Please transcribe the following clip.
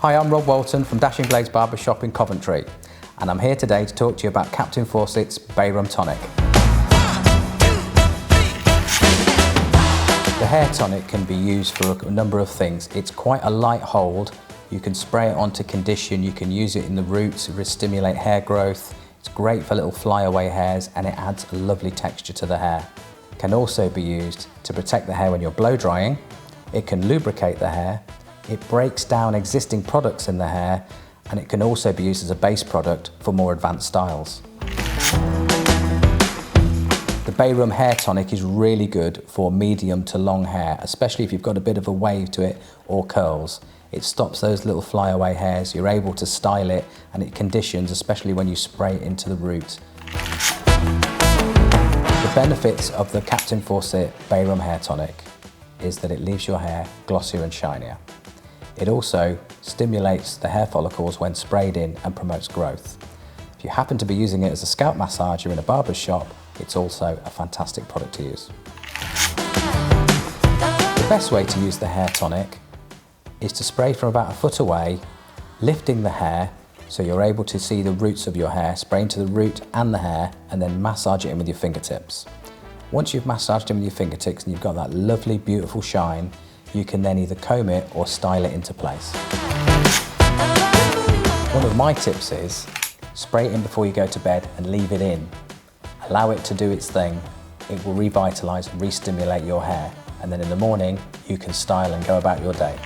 Hi, I'm Rob Walton from Dashing Blades Barbershop in Coventry, and I'm here today to talk to you about Captain Fawcett's Bay Rum Tonic. The hair tonic can be used for a number of things. It's quite a light hold. You can spray it onto condition, you can use it in the roots to stimulate hair growth. It's great for little flyaway hairs and it adds a lovely texture to the hair. It can also be used to protect the hair when you're blow drying. It can lubricate the hair. It breaks down existing products in the hair, and it can also be used as a base product for more advanced styles. The Bay Rum Hair Tonic is really good for medium to long hair, especially if you've got a bit of a wave to it or curls. It stops those little flyaway hairs, you're able to style it, and it conditions, especially when you spray it into the root. The benefits of the Captain Fawcett Bay Rum Hair Tonic is that it leaves your hair glossier and shinier. It also stimulates the hair follicles when sprayed in and promotes growth. If you happen to be using it as a scalp massager in a barber's shop, it's also a fantastic product to use. The best way to use the hair tonic is to spray from about a foot away, lifting the hair so you're able to see the roots of your hair, spray into the root and the hair, and then massage it in with your fingertips. Once you've massaged it with your fingertips and you've got that lovely, beautiful shine, you can then either comb it or style it into place. One of my tips is spray it in before you go to bed and leave it in. Allow it to do its thing. It will revitalise and re-stimulate your hair, and then in the morning you can style and go about your day.